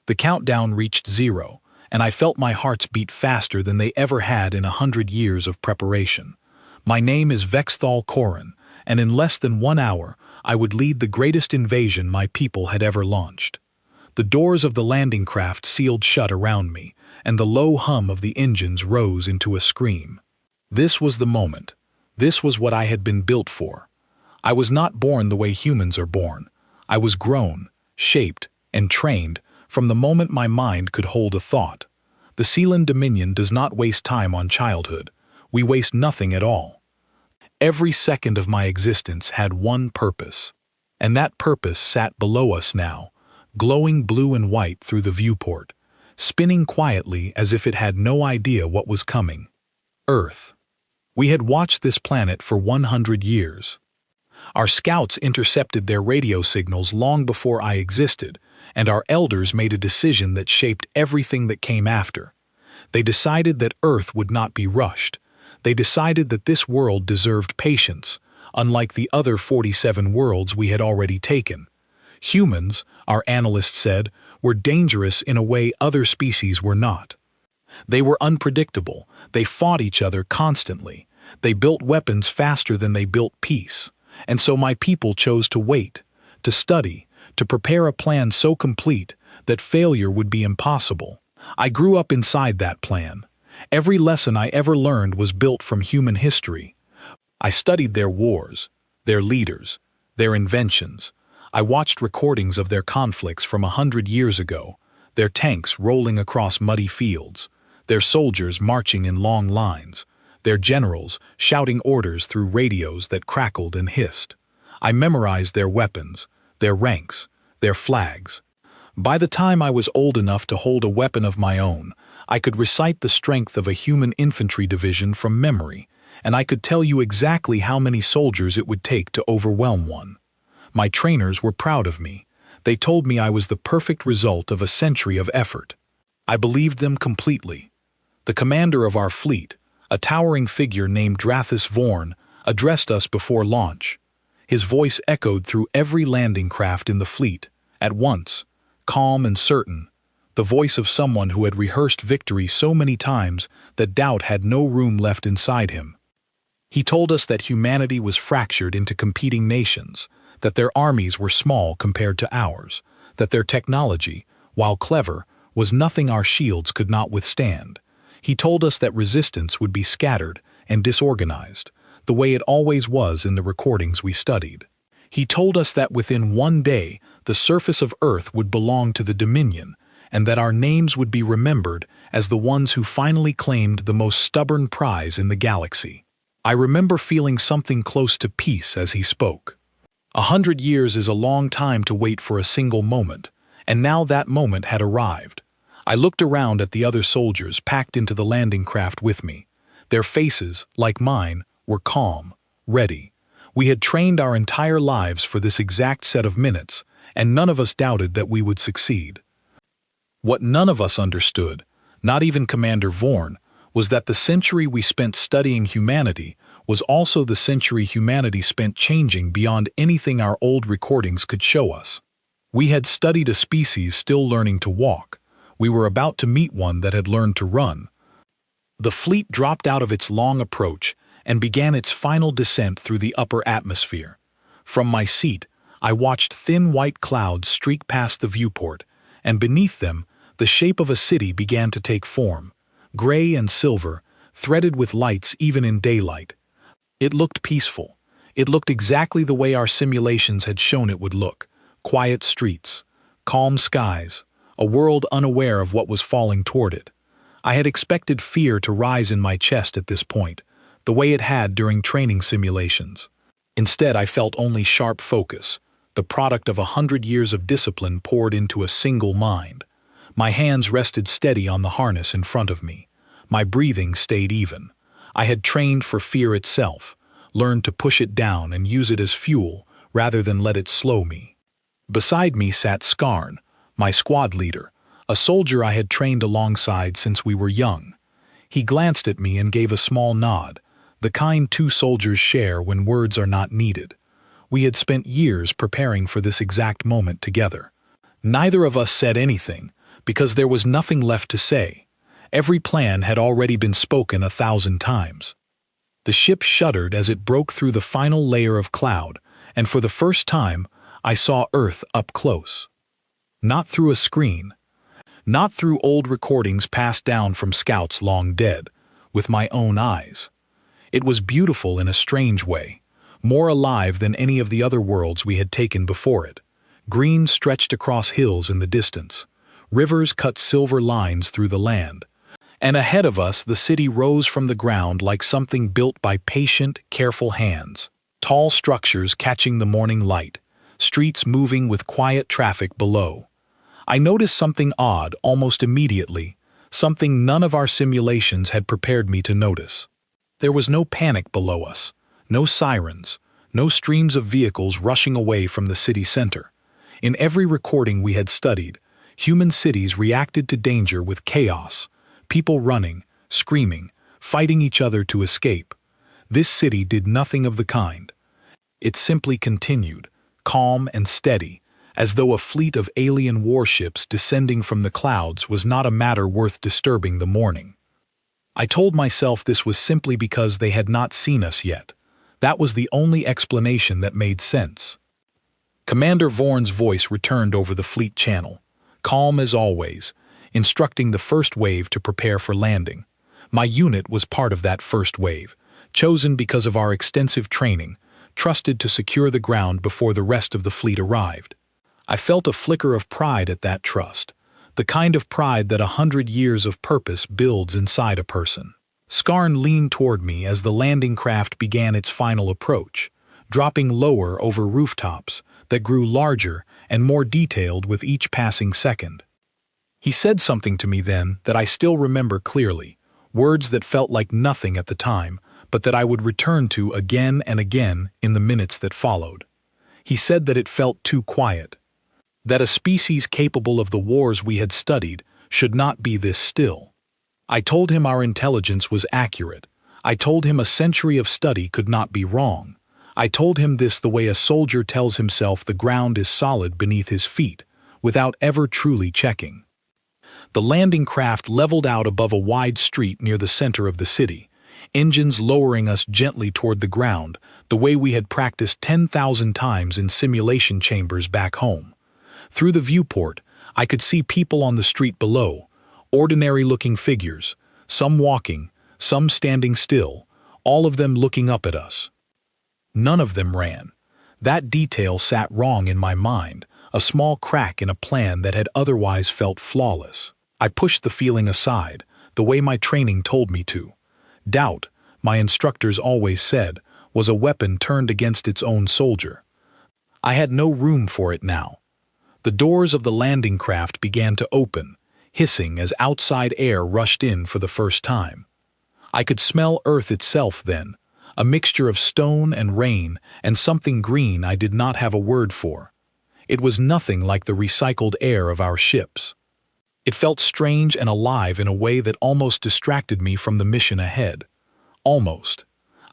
The countdown reached 0, and I felt my hearts beat faster than they ever had in 100 years of preparation. My name is Vexthal Korin, and in less than 1 hour, I would lead the greatest invasion my people had ever launched. The doors of the landing craft sealed shut around me, and the low hum of the engines rose into a scream. This was the moment. This was what I had been built for. I was not born the way humans are born. I was grown, shaped, and trained from the moment my mind could hold a thought. The Sealand Dominion does not waste time on childhood. We waste nothing at all. Every second of my existence had one purpose, and that purpose sat below us now, glowing blue and white through the viewport, spinning quietly as if it had no idea what was coming. Earth. We had watched this planet for 100 years. Our scouts intercepted their radio signals long before I existed, and our elders made a decision that shaped everything that came after. They decided that Earth would not be rushed. They decided that this world deserved patience, unlike the other 47 worlds we had already taken. Humans, our analysts said, were dangerous in a way other species were not. They were unpredictable. They fought each other constantly. They built weapons faster than they built peace. And so my people chose to wait, to study, to prepare a plan so complete that failure would be impossible. I grew up inside that plan. Every lesson I ever learned was built from human history. I studied their wars, their leaders, their inventions. I watched recordings of their conflicts from 100 years ago, their tanks rolling across muddy fields, their soldiers marching in long lines, their generals shouting orders through radios that crackled and hissed. I memorized their weapons, their ranks, their flags. By the time I was old enough to hold a weapon of my own, I could recite the strength of a human infantry division from memory, and I could tell you exactly how many soldiers it would take to overwhelm one. My trainers were proud of me. They told me I was the perfect result of a century of effort. I believed them completely. The commander of our fleet, a towering figure named Drathis Vorn, addressed us before launch. His voice echoed through every landing craft in the fleet, at once, calm and certain, the voice of someone who had rehearsed victory so many times that doubt had no room left inside him. He told us that humanity was fractured into competing nations, that their armies were small compared to ours, that their technology, while clever, was nothing our shields could not withstand. He told us that resistance would be scattered and disorganized, the way it always was in the recordings we studied. He told us that within 1 day, the surface of Earth would belong to the Dominion, and that our names would be remembered as the ones who finally claimed the most stubborn prize in the galaxy. I remember feeling something close to peace as he spoke. 100 years is a long time to wait for a single moment, and now that moment had arrived. I looked around at the other soldiers packed into the landing craft with me. Their faces, like mine, were calm, ready. We had trained our entire lives for this exact set of minutes, and none of us doubted that we would succeed. What none of us understood, not even Commander Vorn, was that the century we spent studying humanity was also the century humanity spent changing beyond anything our old recordings could show us. We had studied a species still learning to walk. We were about to meet one that had learned to run. The fleet dropped out of its long approach and began its final descent through the upper atmosphere. From my seat, I watched thin white clouds streak past the viewport, and beneath them, the shape of a city began to take form, gray and silver, threaded with lights even in daylight. It looked peaceful. It looked exactly the way our simulations had shown it would look: quiet streets, calm skies, a world unaware of what was falling toward it. I had expected fear to rise in my chest at this point, the way it had during training simulations. Instead, I felt only sharp focus, the product of 100 years of discipline poured into a single mind. My hands rested steady on the harness in front of me. My breathing stayed even. I had trained for fear itself, learned to push it down and use it as fuel rather than let it slow me. Beside me sat Skarn, my squad leader, a soldier I had trained alongside since we were young. He glanced at me and gave a small nod, the kind two soldiers share when words are not needed. We had spent years preparing for this exact moment together. Neither of us said anything, because there was nothing left to say. Every plan had already been spoken 1,000 times. The ship shuddered as it broke through the final layer of cloud, and for the first time, I saw Earth up close. Not through a screen, not through old recordings passed down from scouts long dead, with my own eyes. It was beautiful in a strange way, more alive than any of the other worlds we had taken before it. Green stretched across hills in the distance. Rivers cut silver lines through the land. And ahead of us the city rose from the ground like something built by patient, careful hands. Tall structures catching the morning light, streets moving with quiet traffic below. I noticed something odd almost immediately, something none of our simulations had prepared me to notice. There was no panic below us, no sirens, no streams of vehicles rushing away from the city center. In every recording we had studied, human cities reacted to danger with chaos, people running, screaming, fighting each other to escape. This city did nothing of the kind. It simply continued, calm and steady, as though a fleet of alien warships descending from the clouds was not a matter worth disturbing the morning. I told myself this was simply because they had not seen us yet. That was the only explanation that made sense. Commander Vorn's voice returned over the fleet channel, calm as always, instructing the first wave to prepare for landing. My unit was part of that first wave, chosen because of our extensive training, trusted to secure the ground before the rest of the fleet arrived. I felt a flicker of pride at that trust, the kind of pride that 100 years of purpose builds inside a person. Skarn leaned toward me as the landing craft began its final approach, dropping lower over rooftops that grew larger and more detailed with each passing second. He said something to me then that I still remember clearly, words that felt like nothing at the time, but that I would return to again and again in the minutes that followed. He said that it felt too quiet, that a species capable of the wars we had studied should not be this still. I told him our intelligence was accurate. I told him a century of study could not be wrong. I told him this the way a soldier tells himself the ground is solid beneath his feet, without ever truly checking. The landing craft leveled out above a wide street near the center of the city, engines lowering us gently toward the ground, the way we had practiced 10,000 times in simulation chambers back home. Through the viewport, I could see people on the street below, ordinary-looking figures, some walking, some standing still, all of them looking up at us. None of them ran. That detail sat wrong in my mind, a small crack in a plan that had otherwise felt flawless. I pushed the feeling aside, the way my training told me to. Doubt, my instructors always said, was a weapon turned against its own soldier. I had no room for it now. The doors of the landing craft began to open, hissing as outside air rushed in for the first time. I could smell Earth itself then, a mixture of stone and rain and something green I did not have a word for. It was nothing like the recycled air of our ships. It felt strange and alive in a way that almost distracted me from the mission ahead. Almost.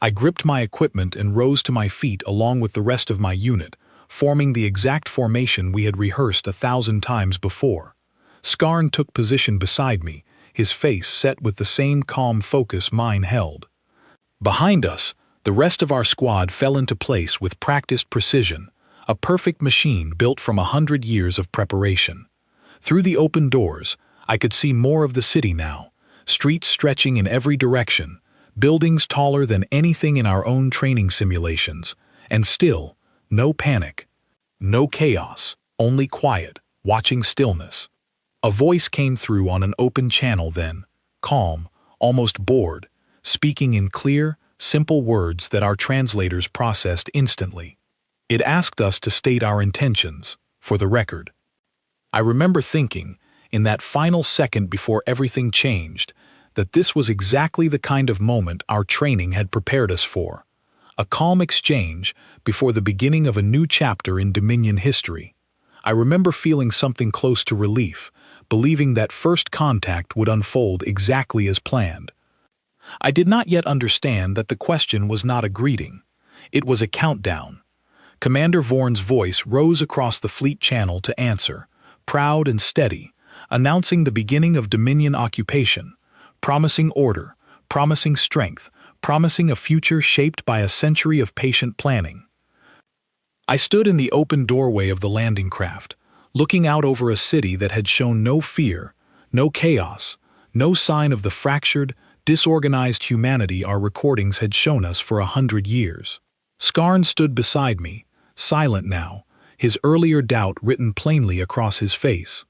I gripped my equipment and rose to my feet along with the rest of my unit, forming the exact formation we had rehearsed 1,000 times before. Skarn took position beside me, his face set with the same calm focus mine held. Behind us, the rest of our squad fell into place with practiced precision, a perfect machine built from 100 years of preparation. Through the open doors, I could see more of the city now, streets stretching in every direction, buildings taller than anything in our own training simulations, and still, no panic, no chaos, only quiet, watching stillness. A voice came through on an open channel then, calm, almost bored, speaking in clear, simple words that our translators processed instantly. It asked us to state our intentions, for the record. I remember thinking, in that final second before everything changed, that this was exactly the kind of moment our training had prepared us for. A calm exchange before the beginning of a new chapter in Dominion history. I remember feeling something close to relief, believing that first contact would unfold exactly as planned. I did not yet understand that the question was not a greeting. It was a countdown. Commander Vorn's voice rose across the fleet channel to answer, proud and steady, announcing the beginning of Dominion occupation, promising order, promising strength, promising a future shaped by a century of patient planning. I stood in the open doorway of the landing craft, looking out over a city that had shown no fear, no chaos, no sign of the fractured, disorganized humanity our recordings had shown us for 100 years. Skarn stood beside me, silent now, his earlier doubt written plainly across his face.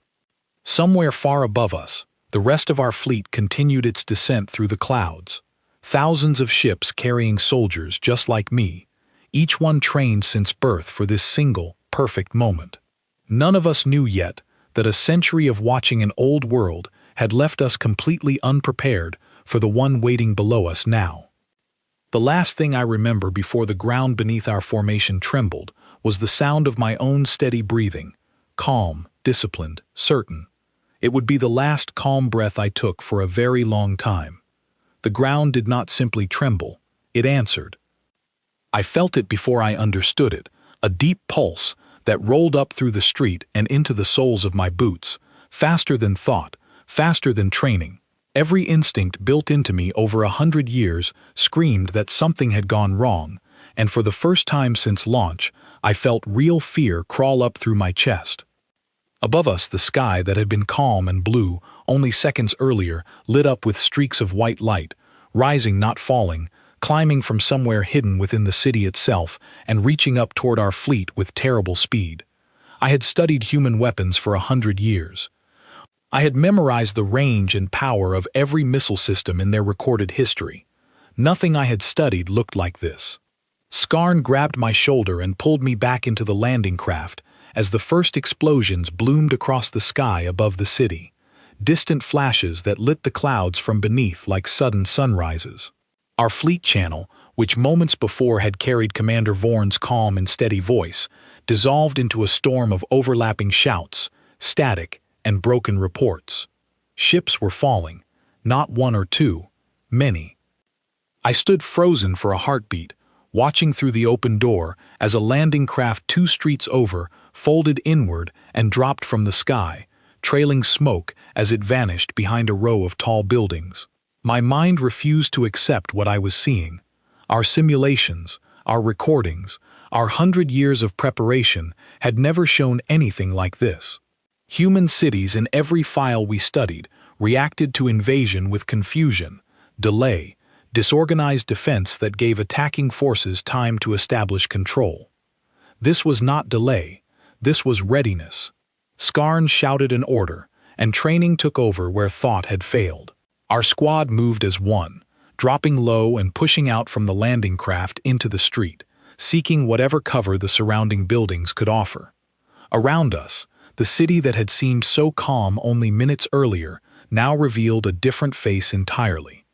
Somewhere far above us, the rest of our fleet continued its descent through the clouds. Thousands of ships carrying soldiers just like me, each one trained since birth for this single, perfect moment. None of us knew yet that a century of watching an old world had left us completely unprepared for the one waiting below us now. The last thing I remember before the ground beneath our formation trembled was the sound of my own steady breathing, calm, disciplined, certain. It would be the last calm breath I took for a very long time. The ground did not simply tremble, it answered. I felt it before I understood it, a deep pulse that rolled up through the street and into the soles of my boots, faster than thought, faster than training. Every instinct built into me over 100 years screamed that something had gone wrong, and for the first time since launch, I felt real fear crawl up through my chest. Above us, the sky that had been calm and blue only seconds earlier lit up with streaks of white light, rising not falling, climbing from somewhere hidden within the city itself and reaching up toward our fleet with terrible speed. I had studied human weapons for 100 years. I had memorized the range and power of every missile system in their recorded history. Nothing I had studied looked like this. Skarn grabbed my shoulder and pulled me back into the landing craft as the first explosions bloomed across the sky above the city, distant flashes that lit the clouds from beneath like sudden sunrises. Our fleet channel, which moments before had carried Commander Vorn's calm and steady voice, dissolved into a storm of overlapping shouts, static, and broken reports. Ships were falling, not one or two, many. I stood frozen for a heartbeat, watching through the open door as a landing craft 2 streets over folded inward and dropped from the sky, trailing smoke as it vanished behind a row of tall buildings. My mind refused to accept what I was seeing. Our simulations, our recordings, our 100 years of preparation had never shown anything like this. Human cities in every file we studied reacted to invasion with confusion, delay, disorganized defense that gave attacking forces time to establish control. This was not delay, this was readiness. Skarn shouted an order, and training took over where thought had failed. Our squad moved as one, dropping low and pushing out from the landing craft into the street, seeking whatever cover the surrounding buildings could offer. Around us, the city that had seemed so calm only minutes earlier now revealed a different face entirely.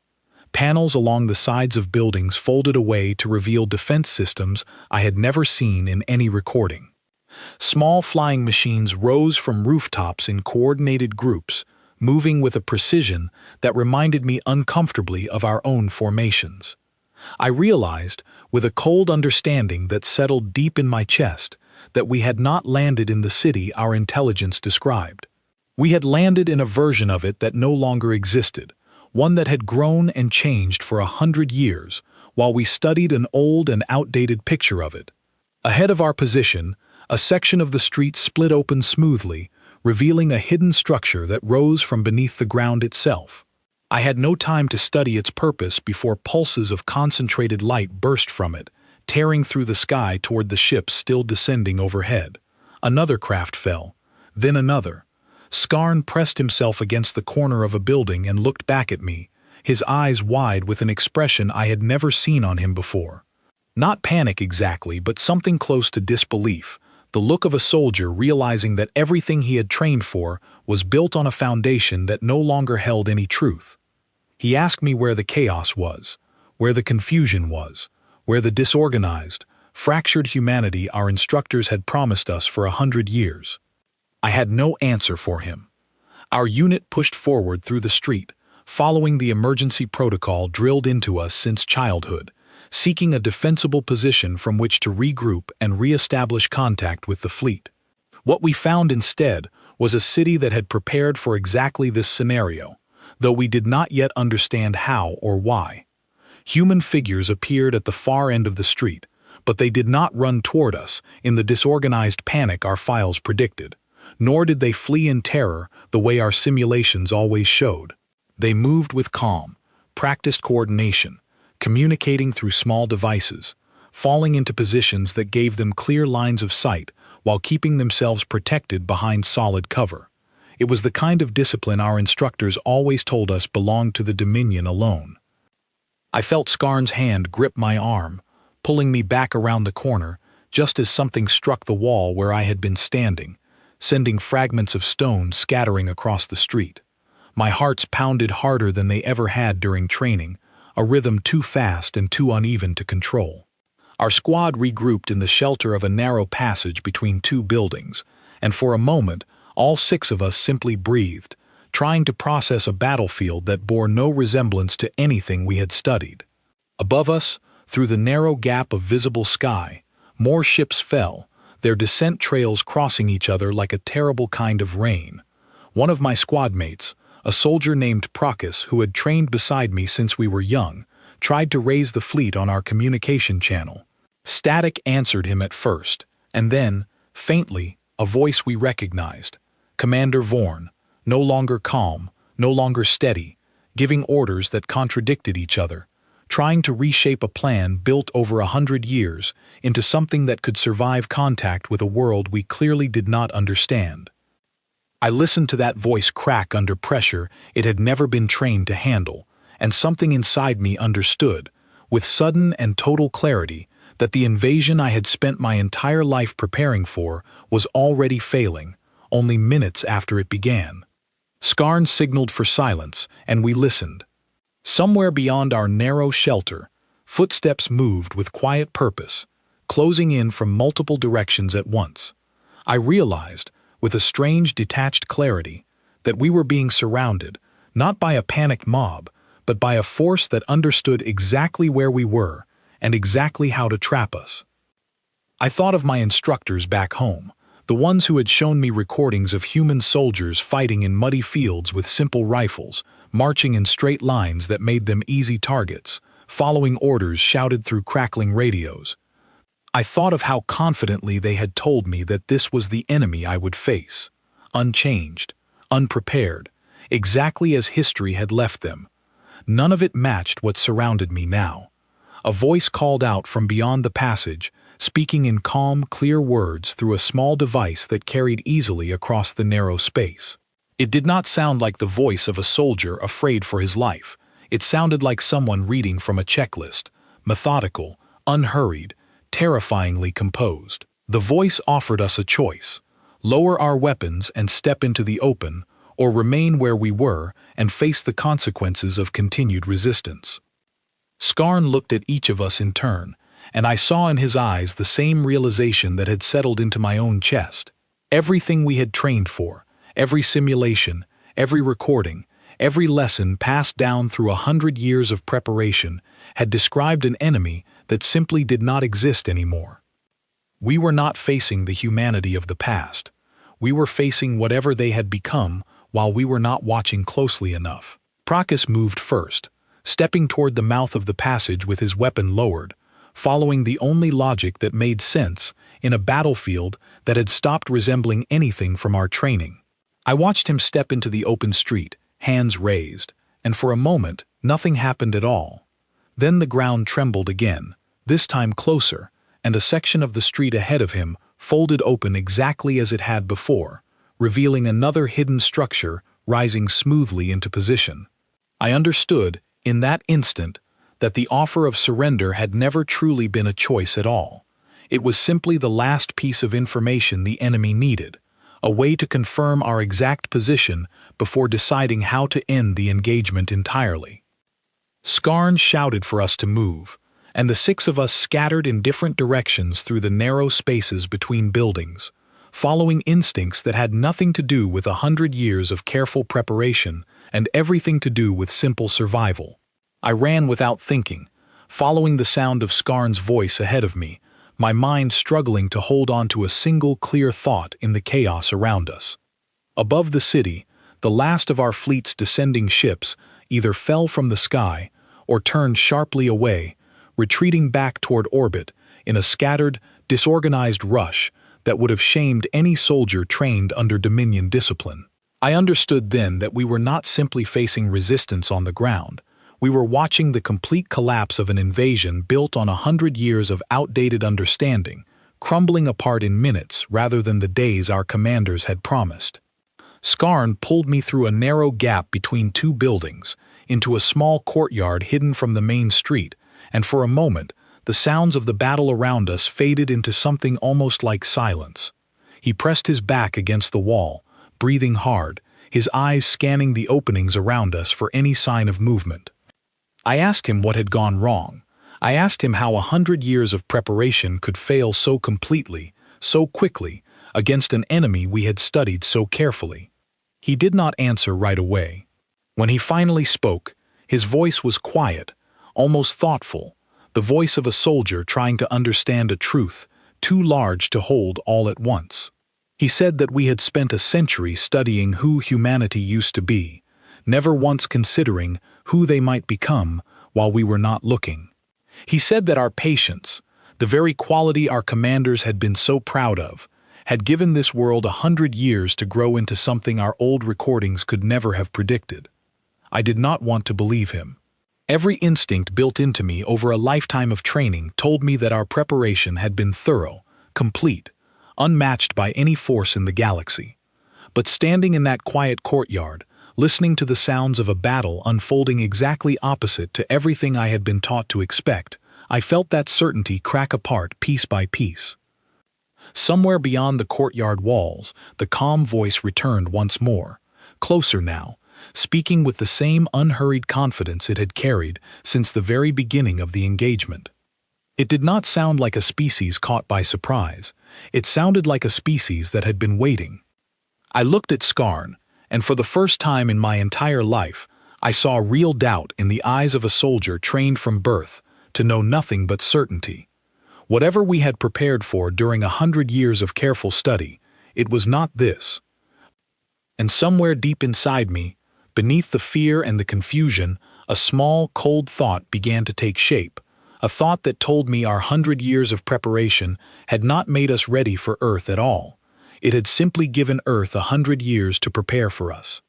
Panels along the sides of buildings folded away to reveal defense systems I had never seen in any recording. Small flying machines rose from rooftops in coordinated groups, moving with a precision that reminded me uncomfortably of our own formations. I realized, with a cold understanding that settled deep in my chest, that we had not landed in the city our intelligence described. We had landed in a version of it that no longer existed, one that had grown and changed for 100 years, while we studied an old and outdated picture of it. Ahead of our position, a section of the street split open smoothly, revealing a hidden structure that rose from beneath the ground itself. I had no time to study its purpose before pulses of concentrated light burst from it, tearing through the sky toward the ships still descending overhead. Another craft fell, then another. Skarn pressed himself against the corner of a building and looked back at me, his eyes wide with an expression I had never seen on him before. Not panic exactly, but something close to disbelief, the look of a soldier realizing that everything he had trained for was built on a foundation that no longer held any truth. He asked me where the chaos was, where the confusion was, where the disorganized, fractured humanity our instructors had promised us for 100 years. I had no answer for him. Our unit pushed forward through the street, following the emergency protocol drilled into us since childhood, seeking a defensible position from which to regroup and re-establish contact with the fleet. What we found instead was a city that had prepared for exactly this scenario, though we did not yet understand how or why. Human figures appeared at the far end of the street, but they did not run toward us in the disorganized panic our files predicted, nor did they flee in terror the way our simulations always showed. They moved with calm, practiced coordination, communicating through small devices, falling into positions that gave them clear lines of sight while keeping themselves protected behind solid cover. It was the kind of discipline our instructors always told us belonged to the Dominion alone. I felt Skarn's hand grip my arm, pulling me back around the corner just as something struck the wall where I had been standing, sending fragments of stone scattering across the street. My hearts pounded harder than they ever had during training, a rhythm too fast and too uneven to control. Our squad regrouped in the shelter of a narrow passage between two buildings, and for a moment, all 6 of us simply breathed, trying to process a battlefield that bore no resemblance to anything we had studied. Above us, through the narrow gap of visible sky, more ships fell, their descent trails crossing each other like a terrible kind of rain. One of my squad mates, a soldier named Procus who had trained beside me since we were young, tried to raise the fleet on our communication channel. Static answered him at first, and then, faintly, a voice we recognized. Commander Vorn, no longer calm, no longer steady, giving orders that contradicted each other, trying to reshape a plan built over 100 years into something that could survive contact with a world we clearly did not understand. I listened to that voice crack under pressure it had never been trained to handle, and something inside me understood, with sudden and total clarity, that the invasion I had spent my entire life preparing for was already failing, only minutes after it began. Skarn signaled for silence, and we listened. Somewhere beyond our narrow shelter, footsteps moved with quiet purpose, closing in from multiple directions at once. I realized, with a strange detached clarity, that we were being surrounded, not by a panicked mob, but by a force that understood exactly where we were and exactly how to trap us. I thought of my instructors back home, the ones who had shown me recordings of human soldiers fighting in muddy fields with simple rifles, marching in straight lines that made them easy targets, following orders shouted through crackling radios. I thought of how confidently they had told me that this was the enemy I would face, unchanged, unprepared, exactly as history had left them. None of it matched what surrounded me now. A voice called out from beyond the passage, speaking in calm, clear words through a small device that carried easily across the narrow space. It did not sound like the voice of a soldier afraid for his life. It sounded like someone reading from a checklist, methodical, unhurried, terrifyingly composed. The voice offered us a choice: lower our weapons and step into the open, or remain where we were and face the consequences of continued resistance. Skarn looked at each of us in turn, and I saw in his eyes the same realization that had settled into my own chest. Everything we had trained for, every simulation, every recording, every lesson passed down through 100 years of preparation, had described an enemy that simply did not exist anymore. We were not facing the humanity of the past. We were facing whatever they had become while we were not watching closely enough. Procus moved first, stepping toward the mouth of the passage with his weapon lowered, following the only logic that made sense in a battlefield that had stopped resembling anything from our training. I watched him step into the open street, hands raised, and for a moment, nothing happened at all. Then the ground trembled again, this time closer, and a section of the street ahead of him folded open exactly as it had before, revealing another hidden structure rising smoothly into position. I understood, in that instant, that the offer of surrender had never truly been a choice at all. It was simply the last piece of information the enemy needed, a way to confirm our exact position before deciding how to end the engagement entirely. Skarn shouted for us to move, and the 6 of us scattered in different directions through the narrow spaces between buildings, following instincts that had nothing to do with 100 years of careful preparation and everything to do with simple survival. I ran without thinking, following the sound of Skarn's voice ahead of me, my mind struggling to hold on to a single clear thought in the chaos around us. Above the city, the last of our fleet's descending ships either fell from the sky or turned sharply away, retreating back toward orbit in a scattered, disorganized rush that would have shamed any soldier trained under Dominion discipline. I understood then that we were not simply facing resistance on the ground. We were watching the complete collapse of an invasion built on 100 years of outdated understanding, crumbling apart in minutes rather than the days our commanders had promised. Skarn pulled me through a narrow gap between two buildings, into a small courtyard hidden from the main street, and for a moment, the sounds of the battle around us faded into something almost like silence. He pressed his back against the wall, breathing hard, his eyes scanning the openings around us for any sign of movement. I asked him what had gone wrong. I asked him how 100 years of preparation could fail so completely, so quickly, against an enemy we had studied so carefully. He did not answer right away. When he finally spoke, his voice was quiet, almost thoughtful, the voice of a soldier trying to understand a truth too large to hold all at once. He said that we had spent a century studying who humanity used to be, never once considering who they might become while we were not looking. He said that our patience, the very quality our commanders had been so proud of, had given this world 100 years to grow into something our old recordings could never have predicted. I did not want to believe him. Every instinct built into me over a lifetime of training told me that our preparation had been thorough, complete, unmatched by any force in the galaxy. But standing in that quiet courtyard, listening to the sounds of a battle unfolding exactly opposite to everything I had been taught to expect, I felt that certainty crack apart piece by piece. Somewhere beyond the courtyard walls, the calm voice returned once more, closer now, speaking with the same unhurried confidence it had carried since the very beginning of the engagement. It did not sound like a species caught by surprise. It sounded like a species that had been waiting. I looked at Skarn, and for the first time in my entire life, I saw real doubt in the eyes of a soldier trained from birth to know nothing but certainty. Whatever we had prepared for during 100 years of careful study, it was not this. And somewhere deep inside me, beneath the fear and the confusion, a small, cold thought began to take shape, a thought that told me our 100 years of preparation had not made us ready for Earth at all. It had simply given Earth 100 years to prepare for us.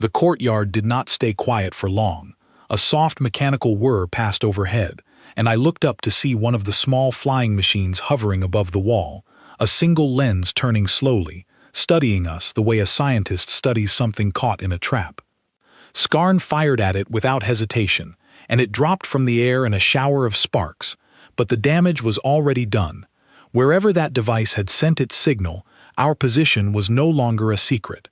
The courtyard did not stay quiet for long. A soft mechanical whir passed overhead, and I looked up to see one of the small flying machines hovering above the wall, a single lens turning slowly, studying us the way a scientist studies something caught in a trap. Skarn fired at it without hesitation, and it dropped from the air in a shower of sparks, but the damage was already done. Wherever that device had sent its signal, our position was no longer a secret.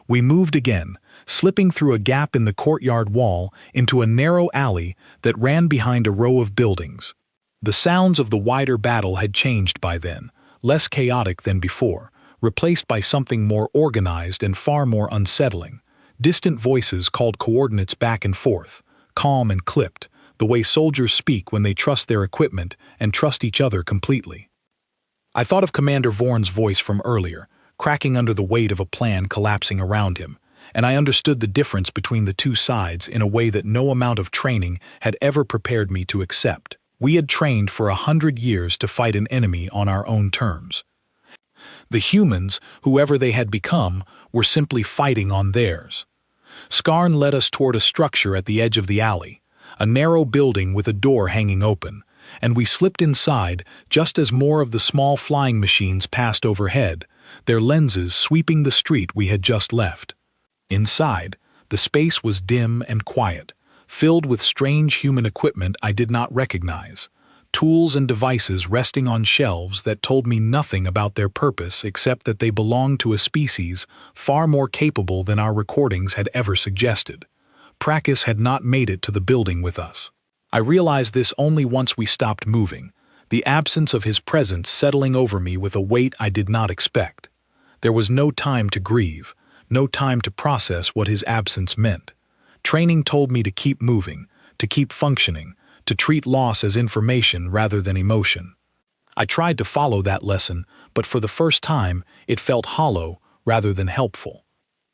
We moved again, slipping through a gap in the courtyard wall into a narrow alley that ran behind a row of buildings. The sounds of the wider battle had changed by then, less chaotic than before, replaced by something more organized and far more unsettling. Distant voices called coordinates back and forth, calm and clipped, the way soldiers speak when they trust their equipment and trust each other completely. I thought of Commander Vorn's voice from earlier, cracking under the weight of a plan collapsing around him, and I understood the difference between the two sides in a way that no amount of training had ever prepared me to accept. We had trained for 100 years to fight an enemy on our own terms. The humans, whoever they had become, were simply fighting on theirs. Skarn led us toward a structure at the edge of the alley, a narrow building with a door hanging open, and we slipped inside just as more of the small flying machines passed overhead, their lenses sweeping the street we had just left. Inside, the space was dim and quiet, filled with strange human equipment I did not recognize, tools and devices resting on shelves that told me nothing about their purpose except that they belonged to a species far more capable than our recordings had ever suggested. Prakis had not made it to the building with us. I realized this only once we stopped moving, the absence of his presence settling over me with a weight I did not expect. There was no time to grieve, no time to process what his absence meant. Training told me to keep moving, to keep functioning, to treat loss as information rather than emotion. I tried to follow that lesson, but for the first time, it felt hollow rather than helpful.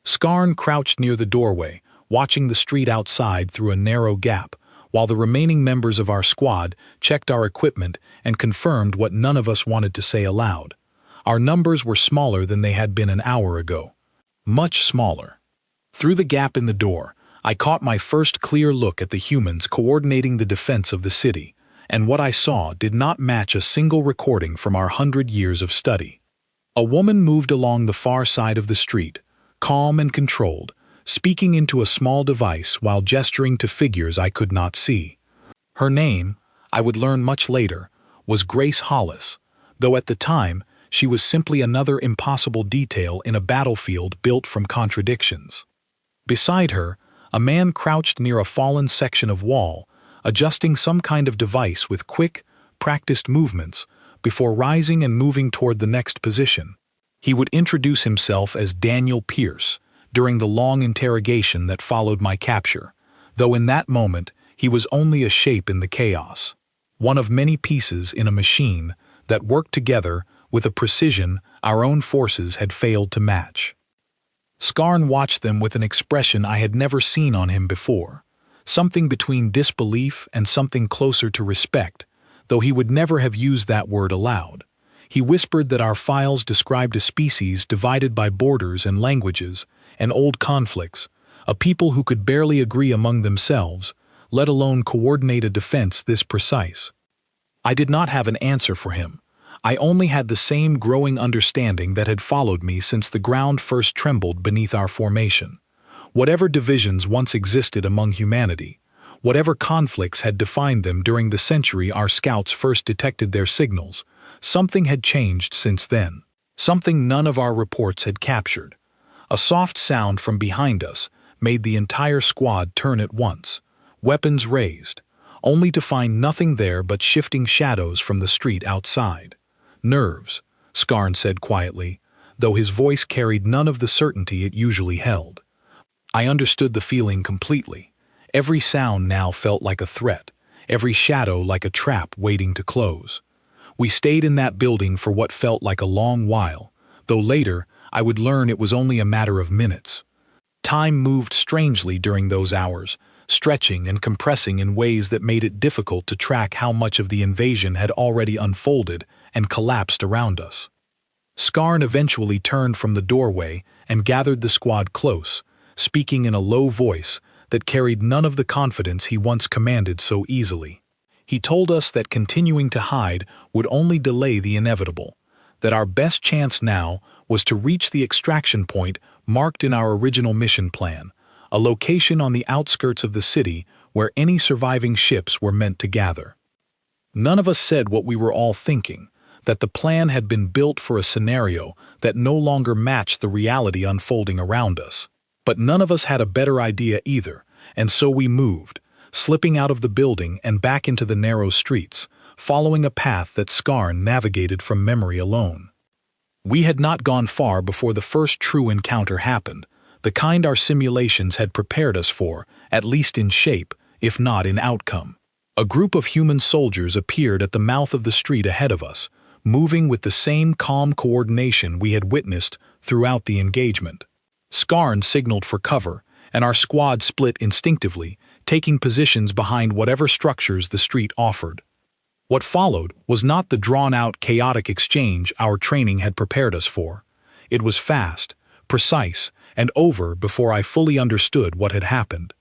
Skarn crouched near the doorway, watching the street outside through a narrow gap, while the remaining members of our squad checked our equipment and confirmed what none of us wanted to say aloud. Our numbers were smaller than they had been an hour ago. Much smaller. Through the gap in the door, I caught my first clear look at the humans coordinating the defense of the city, and what I saw did not match a single recording from our 100 years of study. A woman moved along the far side of the street, calm and controlled, speaking into a small device while gesturing to figures I could not see. Her name, I would learn much later, was Grace Hollis, though at the time she was simply another impossible detail in a battlefield built from contradictions. Beside her, a man crouched near a fallen section of wall, adjusting some kind of device with quick, practiced movements before rising and moving toward the next position. He would introduce himself as Daniel Pierce during the long interrogation that followed my capture, though in that moment he was only a shape in the chaos, one of many pieces in a machine that worked together with a precision our own forces had failed to match. Skarn watched them with an expression I had never seen on him before, something between disbelief and something closer to respect, though he would never have used that word aloud. He whispered that our files described a species divided by borders and languages and old conflicts, a people who could barely agree among themselves, let alone coordinate a defense this precise. I did not have an answer for him. I only had the same growing understanding that had followed me since the ground first trembled beneath our formation. Whatever divisions once existed among humanity, whatever conflicts had defined them during the century our scouts first detected their signals, something had changed since then. Something none of our reports had captured. A soft sound from behind us made the entire squad turn at once, weapons raised, only to find nothing there but shifting shadows from the street outside. "Nerves," Skarn said quietly, though his voice carried none of the certainty it usually held. I understood the feeling completely. Every sound now felt like a threat, every shadow like a trap waiting to close. We stayed in that building for what felt like a long while, though later I would learn it was only a matter of minutes. Time moved strangely during those hours, stretching and compressing in ways that made it difficult to track how much of the invasion had already unfolded and collapsed around us. Skarn eventually turned from the doorway and gathered the squad close, speaking in a low voice that carried none of the confidence he once commanded so easily. He told us that continuing to hide would only delay the inevitable, that our best chance now was to reach the extraction point marked in our original mission plan, a location on the outskirts of the city where any surviving ships were meant to gather. None of us said what we were all thinking, that the plan had been built for a scenario that no longer matched the reality unfolding around us. But none of us had a better idea either, and so we moved, slipping out of the building and back into the narrow streets, following a path that Skarn navigated from memory alone. We had not gone far before the first true encounter happened, the kind our simulations had prepared us for, at least in shape, if not in outcome. A group of human soldiers appeared at the mouth of the street ahead of us, moving with the same calm coordination we had witnessed throughout the engagement. Skarn signaled for cover, and our squad split instinctively, taking positions behind whatever structures the street offered. What followed was not the drawn-out, chaotic exchange our training had prepared us for. It was fast, precise, and over before I fully understood what had happened.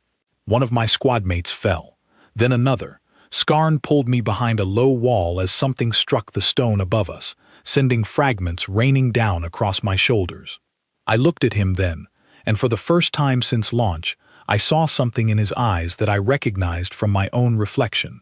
One of my squadmates fell, then another. Skarn pulled me behind a low wall as something struck the stone above us, sending fragments raining down across my shoulders. I looked at him then, and for the first time since launch, I saw something in his eyes that I recognized from my own reflection.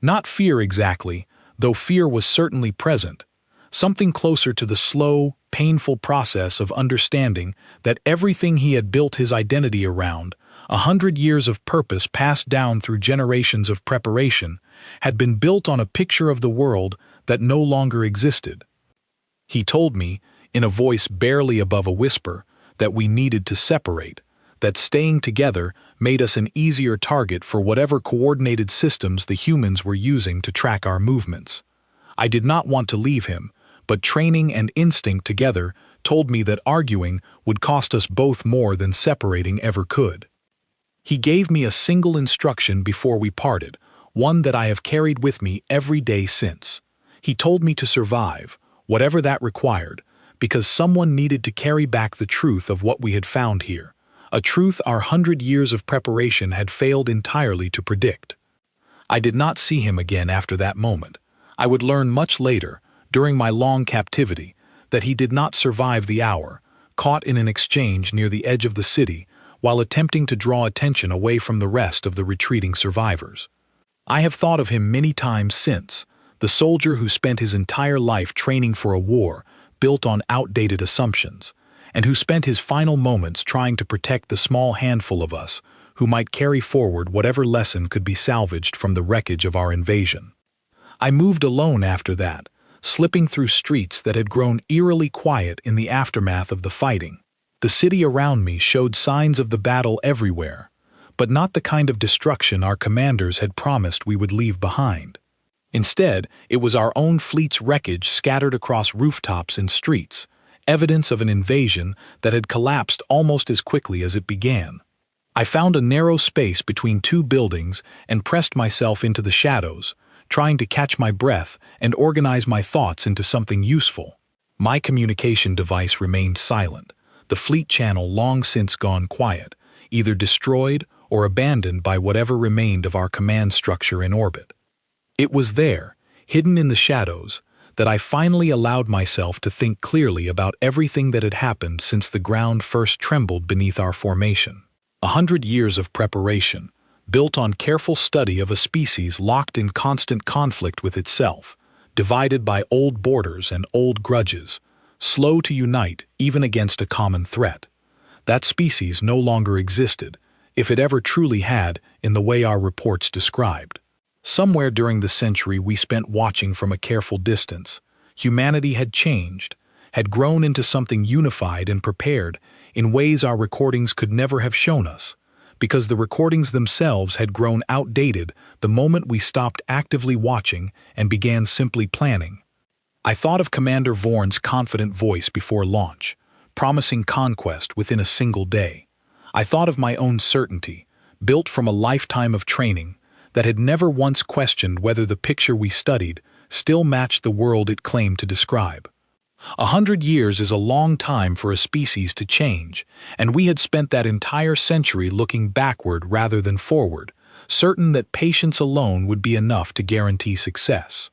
Not fear exactly, though fear was certainly present, something closer to the slow, painful process of understanding that everything he had built his identity around, 100 years of purpose passed down through generations of preparation, had been built on a picture of the world that no longer existed. He told me, in a voice barely above a whisper, that we needed to separate, that staying together made us an easier target for whatever coordinated systems the humans were using to track our movements. I did not want to leave him, but training and instinct together told me that arguing would cost us both more than separating ever could. He gave me a single instruction before we parted, one that I have carried with me every day since. He told me to survive, whatever that required, because someone needed to carry back the truth of what we had found here, a truth our 100 years of preparation had failed entirely to predict. I did not see him again after that moment. I would learn much later, during my long captivity, that he did not survive the hour, caught in an exchange near the edge of the city while attempting to draw attention away from the rest of the retreating survivors. I have thought of him many times since, the soldier who spent his entire life training for a war built on outdated assumptions, and who spent his final moments trying to protect the small handful of us who might carry forward whatever lesson could be salvaged from the wreckage of our invasion. I moved alone after that, slipping through streets that had grown eerily quiet in the aftermath of the fighting. The city around me showed signs of the battle everywhere, but not the kind of destruction our commanders had promised we would leave behind. Instead, it was our own fleet's wreckage scattered across rooftops and streets, evidence of an invasion that had collapsed almost as quickly as it began. I found a narrow space between two buildings and pressed myself into the shadows, trying to catch my breath and organize my thoughts into something useful. My communication device remained silent, the fleet channel long since gone quiet, either destroyed or abandoned by whatever remained of our command structure in orbit. It was there, hidden in the shadows, that I finally allowed myself to think clearly about everything that had happened since the ground first trembled beneath our formation. 100 years of preparation, built on careful study of a species locked in constant conflict with itself, divided by old borders and old grudges, slow to unite even against a common threat. That species no longer existed, if it ever truly had, in the way our reports described. Somewhere during the century we spent watching from a careful distance, humanity had changed, had grown into something unified and prepared in ways our recordings could never have shown us, because the recordings themselves had grown outdated the moment we stopped actively watching and began simply planning. I thought of Commander Vorn's confident voice before launch, promising conquest within a single day. I thought of my own certainty, built from a lifetime of training, that had never once questioned whether the picture we studied still matched the world it claimed to describe. 100 years is a long time for a species to change, and we had spent that entire century looking backward rather than forward, certain that patience alone would be enough to guarantee success.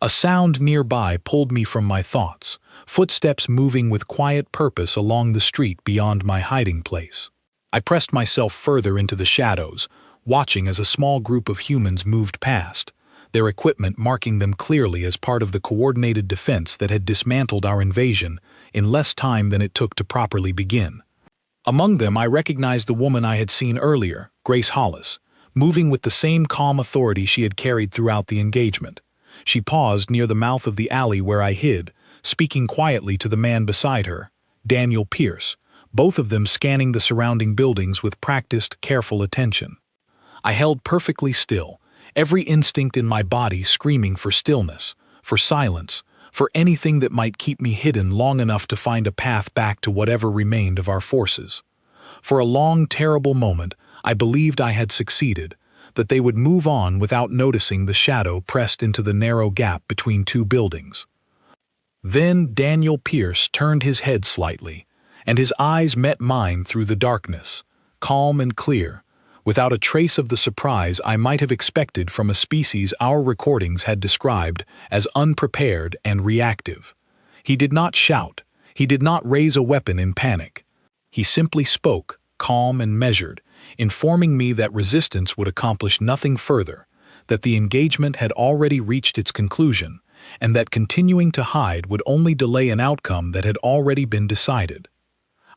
A sound nearby pulled me from my thoughts, footsteps moving with quiet purpose along the street beyond my hiding place. I pressed myself further into the shadows, watching as a small group of humans moved past, their equipment marking them clearly as part of the coordinated defense that had dismantled our invasion in less time than it took to properly begin. Among them I recognized the woman I had seen earlier, Grace Hollis, moving with the same calm authority she had carried throughout the engagement. She paused near the mouth of the alley where I hid, speaking quietly to the man beside her, Daniel Pierce, both of them scanning the surrounding buildings with practiced, careful attention. I held perfectly still, every instinct in my body screaming for stillness, for silence, for anything that might keep me hidden long enough to find a path back to whatever remained of our forces. For a long, terrible moment, I believed I had succeeded, that they would move on without noticing the shadow pressed into the narrow gap between two buildings. Then Daniel Pierce turned his head slightly, and his eyes met mine through the darkness, calm and clear, without a trace of the surprise I might have expected from a species our recordings had described as unprepared and reactive. He did not shout, he did not raise a weapon in panic. He simply spoke, calm and measured, informing me that resistance would accomplish nothing further, that the engagement had already reached its conclusion, and that continuing to hide would only delay an outcome that had already been decided.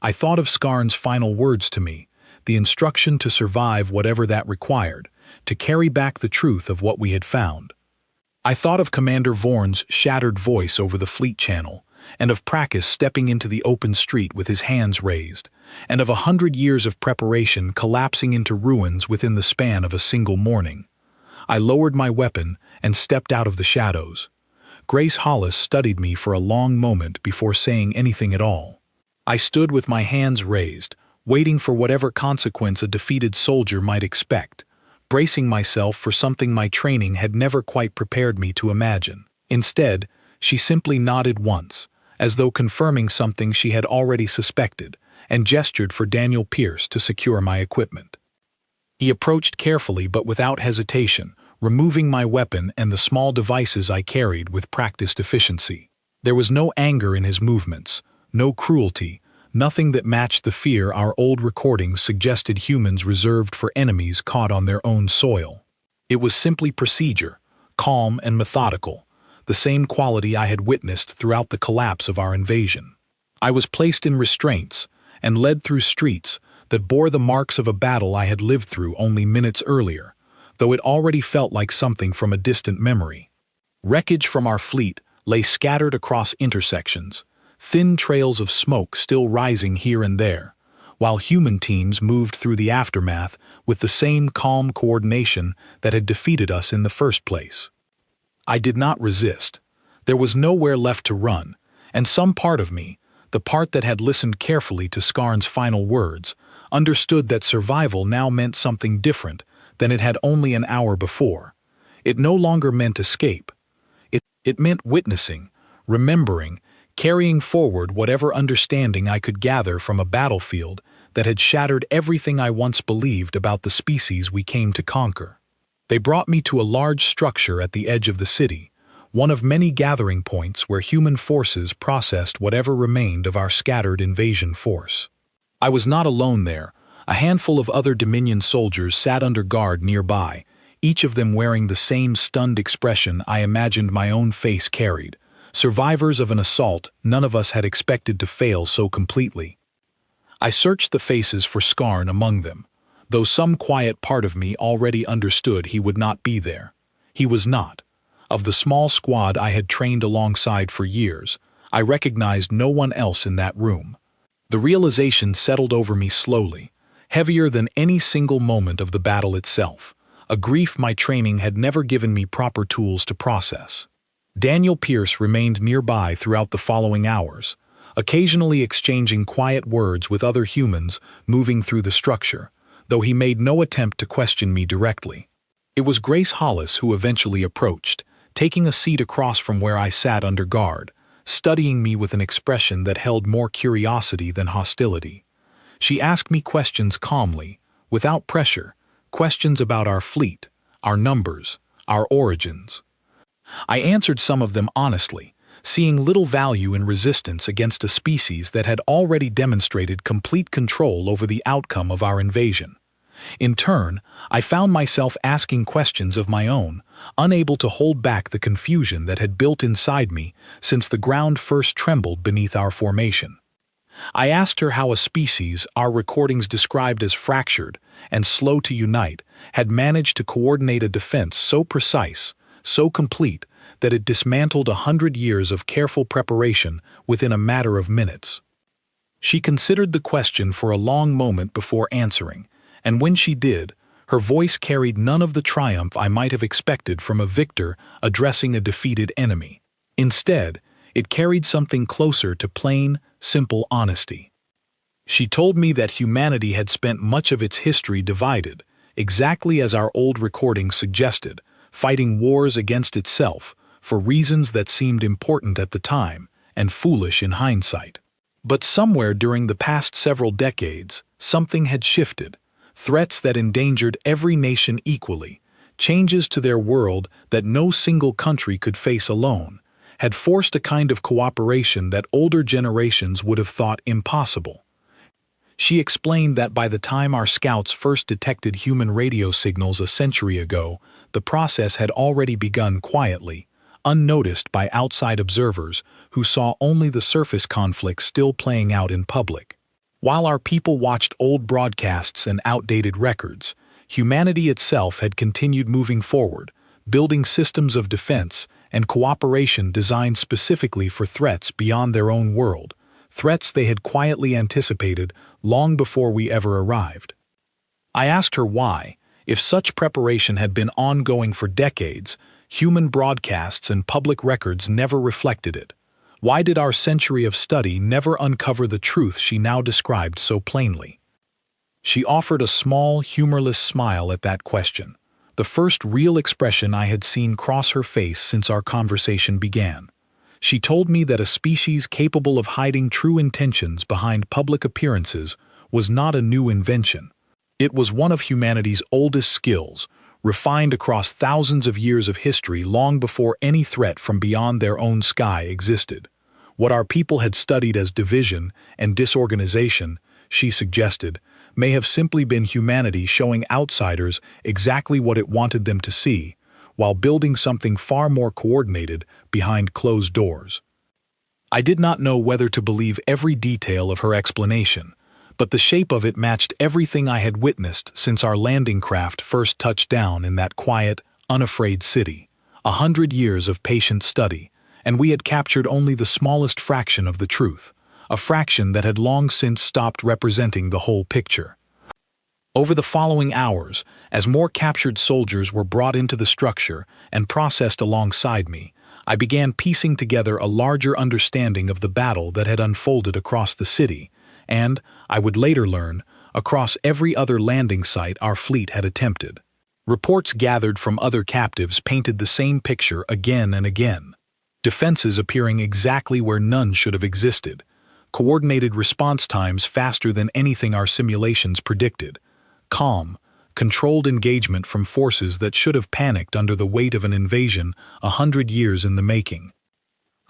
I thought of Skarn's final words to me, the instruction to survive whatever that required, to carry back the truth of what we had found. I thought of Commander Vorn's shattered voice over the fleet channel, and of Prakis stepping into the open street with his hands raised, and of 100 years of preparation collapsing into ruins within the span of a single morning. I lowered my weapon and stepped out of the shadows. Grace Hollis studied me for a long moment before saying anything at all. I stood with my hands raised, waiting for whatever consequence a defeated soldier might expect, bracing myself for something my training had never quite prepared me to imagine. Instead, she simply nodded once, as though confirming something she had already suspected, and gestured for Daniel Pierce to secure my equipment. He approached carefully but without hesitation, removing my weapon and the small devices I carried with practiced efficiency. There was no anger in his movements, no cruelty, nothing that matched the fear our old recordings suggested humans reserved for enemies caught on their own soil. It was simply procedure, calm and methodical, the same quality I had witnessed throughout the collapse of our invasion. I was placed in restraints and led through streets that bore the marks of a battle I had lived through only minutes earlier, though it already felt like something from a distant memory. Wreckage from our fleet lay scattered across intersections, thin trails of smoke still rising here and there, while human teams moved through the aftermath with the same calm coordination that had defeated us in the first place. I did not resist. There was nowhere left to run, and some part of me, the part that had listened carefully to Skarn's final words, understood that survival now meant something different than it had only an hour before. It no longer meant escape. It meant witnessing, remembering, carrying forward whatever understanding I could gather from a battlefield that had shattered everything I once believed about the species we came to conquer. They brought me to a large structure at the edge of the city, one of many gathering points where human forces processed whatever remained of our scattered invasion force. I was not alone there. A handful of other Dominion soldiers sat under guard nearby, each of them wearing the same stunned expression I imagined my own face carried, survivors of an assault none of us had expected to fail so completely. I searched the faces for Skarn among them, though some quiet part of me already understood he would not be there. He was not. Of the small squad I had trained alongside for years, I recognized no one else in that room. The realization settled over me slowly, heavier than any single moment of the battle itself, a grief my training had never given me proper tools to process. Daniel Pierce remained nearby throughout the following hours, occasionally exchanging quiet words with other humans moving through the structure, though he made no attempt to question me directly. It was Grace Hollis who eventually approached, taking a seat across from where I sat under guard, studying me with an expression that held more curiosity than hostility. She asked me questions calmly, without pressure, questions about our fleet, our numbers, our origins. I answered some of them honestly, seeing little value in resistance against a species that had already demonstrated complete control over the outcome of our invasion. In turn, I found myself asking questions of my own, unable to hold back the confusion that had built inside me since the ground first trembled beneath our formation. I asked her how a species our recordings described as fractured and slow to unite had managed to coordinate a defense so precise, so complete, that it dismantled 100 years of careful preparation within a matter of minutes. She considered the question for a long moment before answering, and when she did, her voice carried none of the triumph I might have expected from a victor addressing a defeated enemy. Instead, it carried something closer to plain, simple honesty. She told me that humanity had spent much of its history divided, exactly as our old recordings suggested, fighting wars against itself for reasons that seemed important at the time and foolish in hindsight. But somewhere during the past several decades, something had shifted. Threats that endangered every nation equally, changes to their world that no single country could face alone, had forced a kind of cooperation that older generations would have thought impossible. She explained that by the time our scouts first detected human radio signals a century ago, the process had already begun quietly, unnoticed by outside observers who saw only the surface conflict still playing out in public. While our people watched old broadcasts and outdated records, humanity itself had continued moving forward, building systems of defense and cooperation designed specifically for threats beyond their own world, threats they had quietly anticipated long before we ever arrived. I asked her why, if such preparation had been ongoing for decades, Human broadcasts and public records never reflected it. Why did our century of study never uncover the truth she now described so plainly? She offered a small, humorless smile at that question, the first real expression I had seen cross her face since our conversation began. She told me that a species capable of hiding true intentions behind public appearances was not a new invention. It was one of humanity's oldest skills, refined across thousands of years of history long before any threat from beyond their own sky existed. What our people had studied as division and disorganization, she suggested, may have simply been humanity showing outsiders exactly what it wanted them to see, while building something far more coordinated behind closed doors. I did not know whether to believe every detail of her explanation, but the shape of it matched everything I had witnessed since our landing craft first touched down in that quiet, unafraid city. 100 years of patient study, and we had captured only the smallest fraction of the truth, a fraction that had long since stopped representing the whole picture. Over the following hours, as more captured soldiers were brought into the structure and processed alongside me, I began piecing together a larger understanding of the battle that had unfolded across the city, and, I would later learn, across every other landing site our fleet had attempted. Reports gathered from other captives painted the same picture again and again. Defenses appearing exactly where none should have existed. Coordinated response times faster than anything our simulations predicted. Calm, controlled engagement from forces that should have panicked under the weight of an invasion 100 years in the making.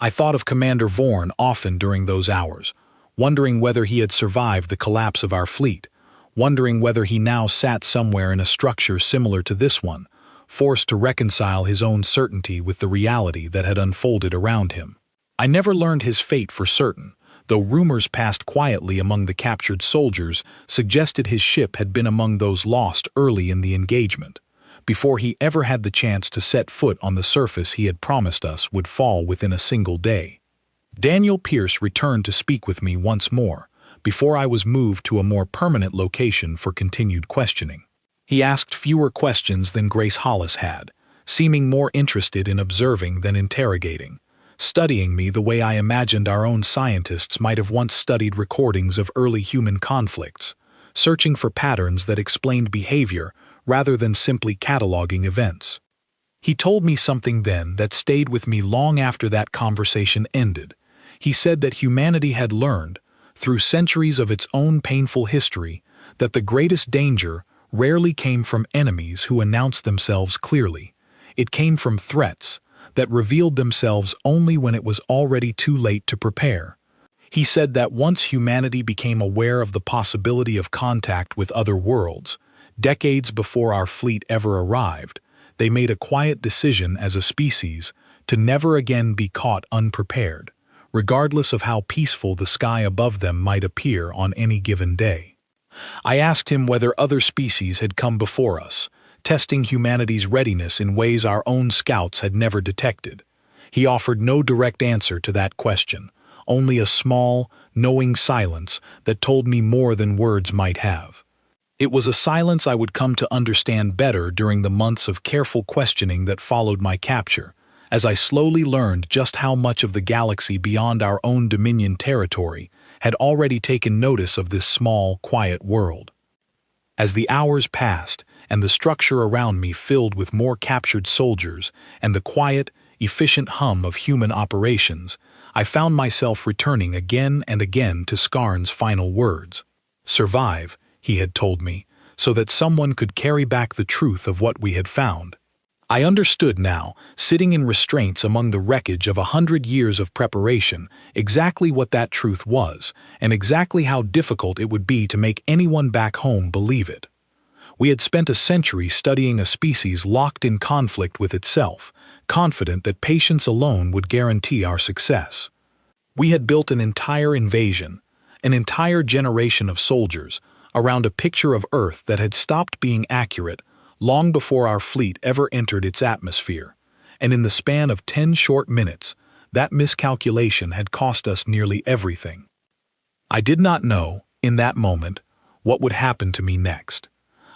I thought of Commander Vorn often during those hours, wondering whether he had survived the collapse of our fleet, wondering whether he now sat somewhere in a structure similar to this one, forced to reconcile his own certainty with the reality that had unfolded around him. I never learned his fate for certain, though rumors passed quietly among the captured soldiers suggested his ship had been among those lost early in the engagement, before he ever had the chance to set foot on the surface he had promised us would fall within a single day. Daniel Pierce returned to speak with me once more, before I was moved to a more permanent location for continued questioning. He asked fewer questions than Grace Hollis had, seeming more interested in observing than interrogating, studying me the way I imagined our own scientists might have once studied recordings of early human conflicts, searching for patterns that explained behavior rather than simply cataloging events. He told me something then that stayed with me long after that conversation ended. He said that humanity had learned, through centuries of its own painful history, that the greatest danger rarely came from enemies who announced themselves clearly. It came from threats that revealed themselves only when it was already too late to prepare. He said that once humanity became aware of the possibility of contact with other worlds, decades before our fleet ever arrived, they made a quiet decision as a species to never again be caught unprepared, regardless of how peaceful the sky above them might appear on any given day. I asked him whether other species had come before us, testing humanity's readiness in ways our own scouts had never detected. He offered no direct answer to that question, only a small, knowing silence that told me more than words might have. It was a silence I would come to understand better during the months of careful questioning that followed my capture, as I slowly learned just how much of the galaxy beyond our own Dominion territory had already taken notice of this small, quiet world. As the hours passed and the structure around me filled with more captured soldiers and the quiet, efficient hum of human operations, I found myself returning again and again to Skarn's final words. Survive, he had told me, so that someone could carry back the truth of what we had found. I understood now, sitting in restraints among the wreckage of 100 years of preparation, exactly what that truth was, and exactly how difficult it would be to make anyone back home believe it. We had spent a century studying a species locked in conflict with itself, confident that patience alone would guarantee our success. We had built an entire invasion, an entire generation of soldiers, around a picture of Earth that had stopped being accurate long before our fleet ever entered its atmosphere, and in the span of 10 short minutes, that miscalculation had cost us nearly everything. I did not know, in that moment, what would happen to me next.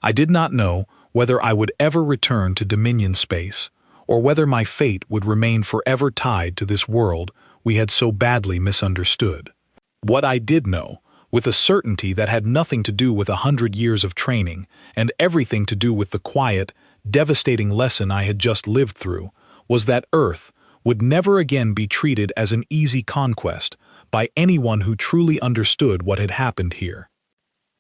I did not know whether I would ever return to Dominion space, or whether my fate would remain forever tied to this world we had so badly misunderstood. What I did know, with a certainty that had nothing to do with 100 years of training and everything to do with the quiet, devastating lesson I had just lived through, was that Earth would never again be treated as an easy conquest by anyone who truly understood what had happened here.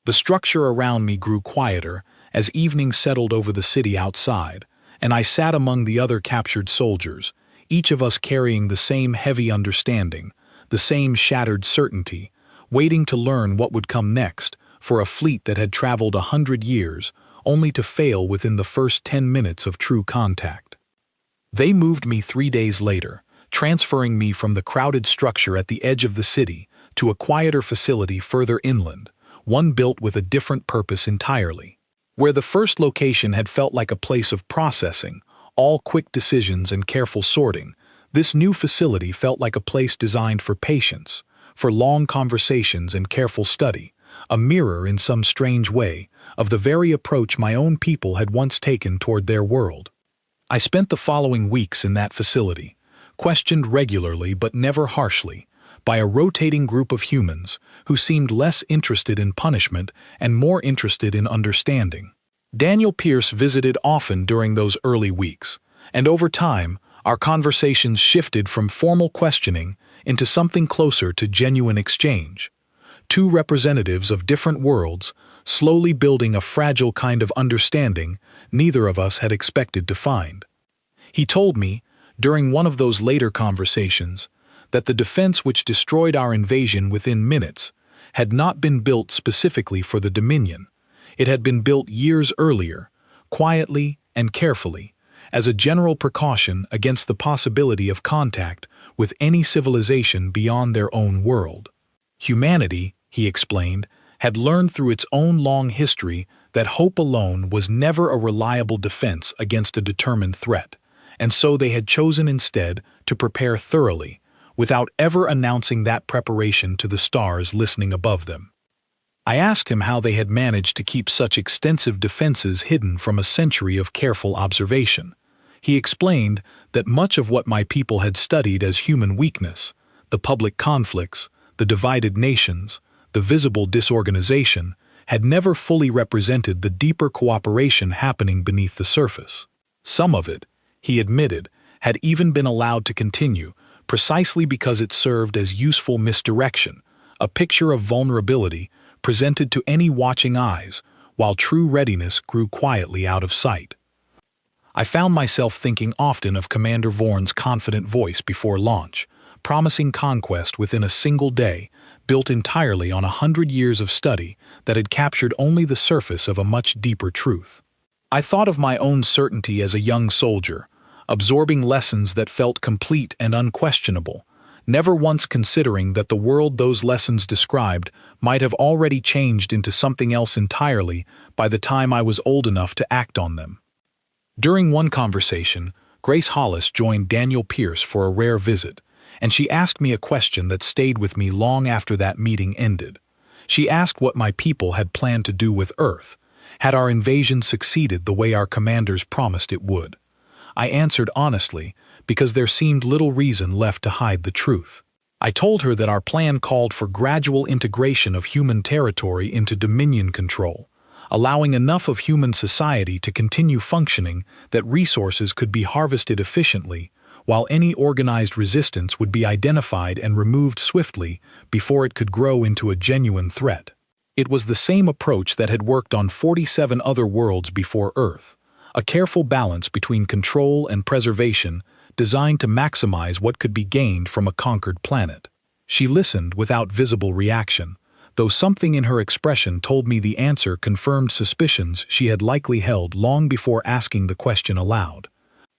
The structure around me grew quieter as evening settled over the city outside, and I sat among the other captured soldiers, each of us carrying the same heavy understanding, the same shattered certainty, waiting to learn what would come next for a fleet that had traveled 100 years, only to fail within the first 10 minutes of true contact. They moved me 3 days later, transferring me from the crowded structure at the edge of the city to a quieter facility further inland, one built with a different purpose entirely. Where the first location had felt like a place of processing, all quick decisions and careful sorting, this new facility felt like a place designed for patience, for long conversations and careful study, a mirror in some strange way of the very approach my own people had once taken toward their world. I spent the following weeks in that facility, questioned regularly but never harshly, by a rotating group of humans who seemed less interested in punishment and more interested in understanding. Daniel Pierce visited often during those early weeks, and over time, our conversations shifted from formal questioning into something closer to genuine exchange. Two representatives of different worlds, slowly building a fragile kind of understanding neither of us had expected to find. He told me, during one of those later conversations, that the defense which destroyed our invasion within minutes had not been built specifically for the Dominion. It had been built years earlier, quietly and carefully, as a general precaution against the possibility of contact with any civilization beyond their own world. Humanity, he explained, had learned through its own long history that hope alone was never a reliable defense against a determined threat, and so they had chosen instead to prepare thoroughly, without ever announcing that preparation to the stars listening above them. I asked him how they had managed to keep such extensive defenses hidden from a century of careful observation. He explained that much of what my people had studied as human weakness, the public conflicts, the divided nations, the visible disorganization, had never fully represented the deeper cooperation happening beneath the surface. Some of it, he admitted, had even been allowed to continue, precisely because it served as useful misdirection, a picture of vulnerability presented to any watching eyes, while true readiness grew quietly out of sight. I found myself thinking often of Commander Vorn's confident voice before launch, promising conquest within a single day, built entirely on 100 years of study that had captured only the surface of a much deeper truth. I thought of my own certainty as a young soldier, absorbing lessons that felt complete and unquestionable, never once considering that the world those lessons described might have already changed into something else entirely by the time I was old enough to act on them. During one conversation, Grace Hollis joined Daniel Pierce for a rare visit, and she asked me a question that stayed with me long after that meeting ended. She asked what my people had planned to do with Earth. Had our invasion succeeded the way our commanders promised it would? I answered honestly, because there seemed little reason left to hide the truth. I told her that our plan called for gradual integration of human territory into Dominion control, allowing enough of human society to continue functioning that resources could be harvested efficiently, while any organized resistance would be identified and removed swiftly before it could grow into a genuine threat. It was the same approach that had worked on 47 other worlds before Earth, a careful balance between control and preservation designed to maximize what could be gained from a conquered planet. She listened without visible reaction, though something in her expression told me the answer confirmed suspicions she had likely held long before asking the question aloud.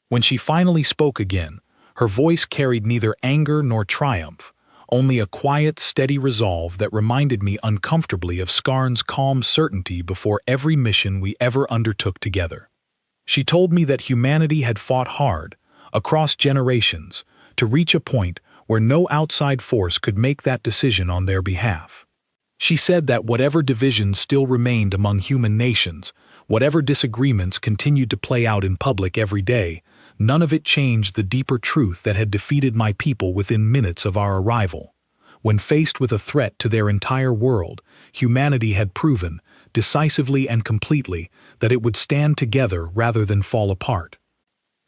When she finally spoke again, her voice carried neither anger nor triumph, only a quiet, steady resolve that reminded me uncomfortably of Skarn's calm certainty before every mission we ever undertook together. She told me that humanity had fought hard, across generations, to reach a point where no outside force could make that decision on their behalf. She said that whatever divisions still remained among human nations, whatever disagreements continued to play out in public every day, None of it changed the deeper truth that had defeated my people within minutes of our arrival. When faced with a threat to their entire world, humanity had proven, decisively and completely, that it would stand together rather than fall apart.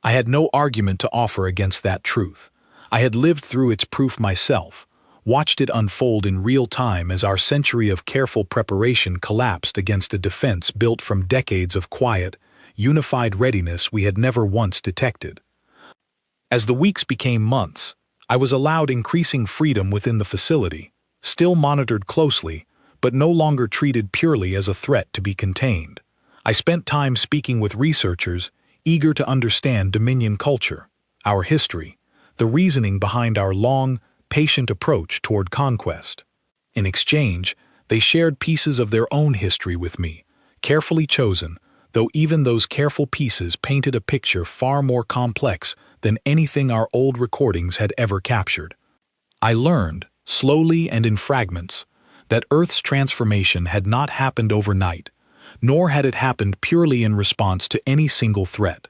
I had no argument to offer against that truth. I had lived through its proof myself, watched it unfold in real time as our century of careful preparation collapsed against a defense built from decades of quiet, unified readiness we had never once detected. As the weeks became months, I was allowed increasing freedom within the facility, still monitored closely, but no longer treated purely as a threat to be contained. I spent time speaking with researchers, eager to understand Dominion culture, our history, the reasoning behind our long, patient approach toward conquest. In exchange, they shared pieces of their own history with me, carefully chosen, though even those careful pieces painted a picture far more complex than anything our old recordings had ever captured. I learned, slowly and in fragments, that Earth's transformation had not happened overnight, nor had it happened purely in response to any single threat.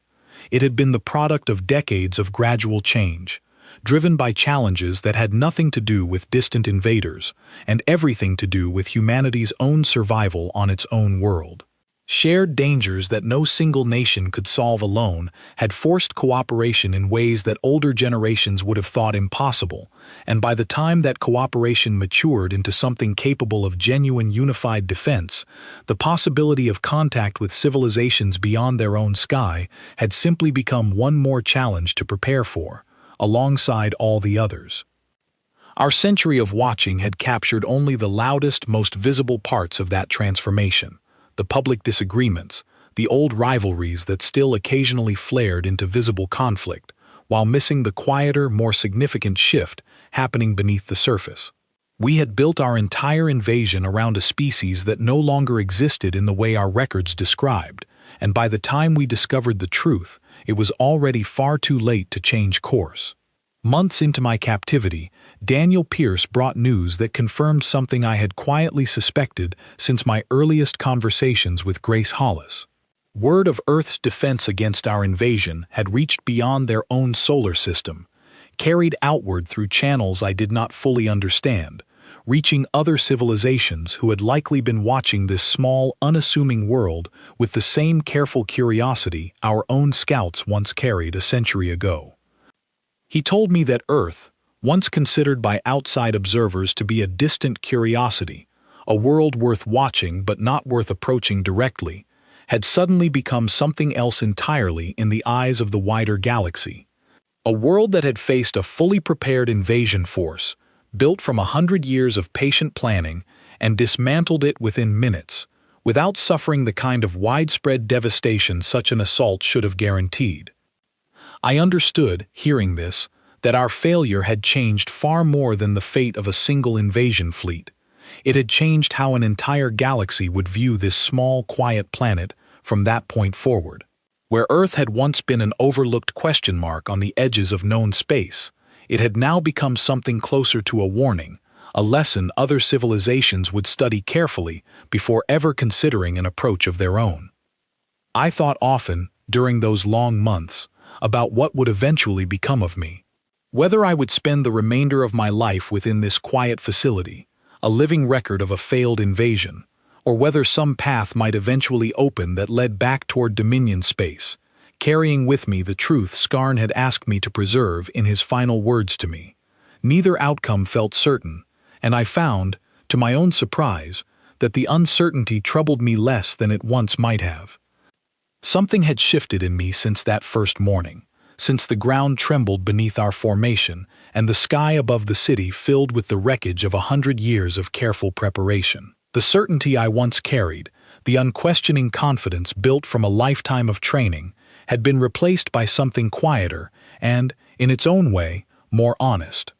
It had been the product of decades of gradual change, driven by challenges that had nothing to do with distant invaders and everything to do with humanity's own survival on its own world. Shared dangers that no single nation could solve alone had forced cooperation in ways that older generations would have thought impossible, and by the time that cooperation matured into something capable of genuine unified defense, the possibility of contact with civilizations beyond their own sky had simply become one more challenge to prepare for, alongside all the others. Our century of watching had captured only the loudest, most visible parts of that transformation. The public disagreements, the old rivalries that still occasionally flared into visible conflict, while missing the quieter, more significant shift happening beneath the surface. We had built our entire invasion around a species that no longer existed in the way our records described, and by the time we discovered the truth, it was already far too late to change course. Months into my captivity, Daniel Pierce brought news that confirmed something I had quietly suspected since my earliest conversations with Grace Hollis. Word of Earth's defense against our invasion had reached beyond their own solar system, carried outward through channels I did not fully understand, reaching other civilizations who had likely been watching this small, unassuming world with the same careful curiosity our own scouts once carried a century ago. He told me that Earth, once considered by outside observers to be a distant curiosity, a world worth watching but not worth approaching directly, had suddenly become something else entirely in the eyes of the wider galaxy. A world that had faced a fully prepared invasion force, built from 100 years of patient planning, and dismantled it within minutes, without suffering the kind of widespread devastation such an assault should have guaranteed. I understood, hearing this, that our failure had changed far more than the fate of a single invasion fleet. It had changed how an entire galaxy would view this small, quiet planet from that point forward. Where Earth had once been an overlooked question mark on the edges of known space, it had now become something closer to a warning, a lesson other civilizations would study carefully before ever considering an approach of their own. I thought often, during those long months, about what would eventually become of me. Whether I would spend the remainder of my life within this quiet facility, a living record of a failed invasion, or whether some path might eventually open that led back toward Dominion space, carrying with me the truth Scarn had asked me to preserve in his final words to me. Neither outcome felt certain, and I found, to my own surprise, that the uncertainty troubled me less than it once might have. Something had shifted in me since that first morning, since the ground trembled beneath our formation and the sky above the city filled with the wreckage of 100 years of careful preparation. The certainty I once carried, the unquestioning confidence built from a lifetime of training, had been replaced by something quieter and, in its own way, more honest.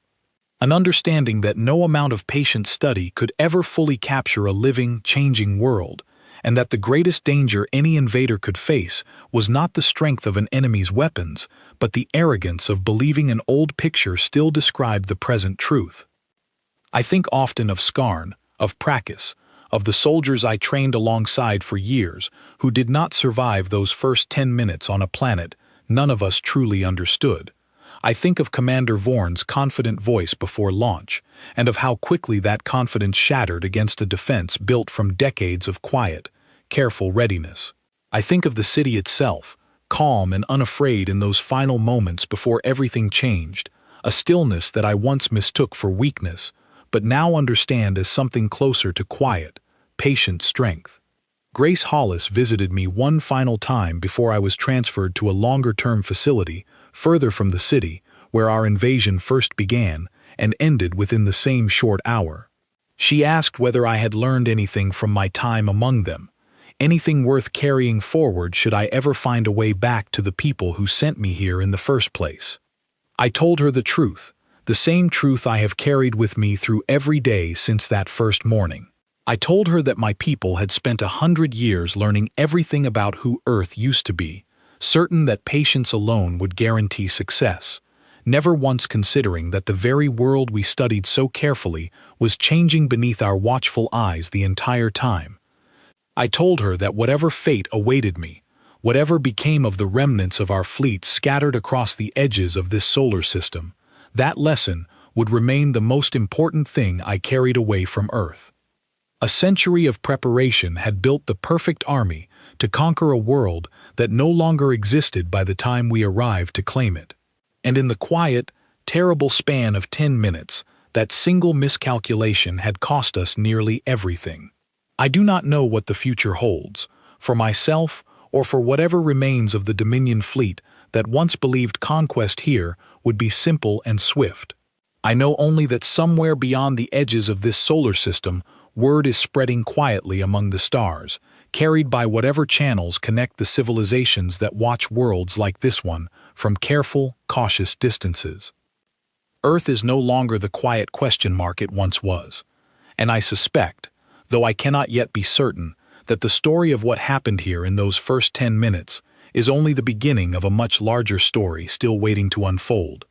An understanding that no amount of patient study could ever fully capture a living, changing world, and that the greatest danger any invader could face was not the strength of an enemy's weapons, but the arrogance of believing an old picture still described the present truth. I think often of Scarn, of Prakis, of the soldiers I trained alongside for years who did not survive those first 10 minutes on a planet none of us truly understood. I think of Commander Vorn's confident voice before launch, and of how quickly that confidence shattered against a defense built from decades of quiet, careful readiness. I think of the city itself, calm and unafraid in those final moments before everything changed, a stillness that I once mistook for weakness, but now understand as something closer to quiet, patient strength. Grace Hollis visited me one final time before I was transferred to a longer-term facility, further from the city, where our invasion first began and ended within the same short hour. She asked whether I had learned anything from my time among them, anything worth carrying forward should I ever find a way back to the people who sent me here in the first place. I told her the truth, the same truth I have carried with me through every day since that first morning. I told her that my people had spent 100 years learning everything about who Earth used to be, certain that patience alone would guarantee success, never once considering that the very world we studied so carefully was changing beneath our watchful eyes the entire time. I told her that whatever fate awaited me, whatever became of the remnants of our fleet scattered across the edges of this solar system, that lesson would remain the most important thing I carried away from Earth. A century of preparation had built the perfect army to conquer a world that no longer existed by the time we arrived to claim it. And in the quiet, terrible span of 10 minutes, that single miscalculation had cost us nearly everything. I do not know what the future holds, for myself or for whatever remains of the Dominion fleet that once believed conquest here would be simple and swift. I know only that somewhere beyond the edges of this solar system, word is spreading quietly among the stars, carried by whatever channels connect the civilizations that watch worlds like this one from careful, cautious distances. Earth is no longer the quiet question mark it once was, and I suspect, though I cannot yet be certain, that the story of what happened here in those first 10 minutes is only the beginning of a much larger story still waiting to unfold.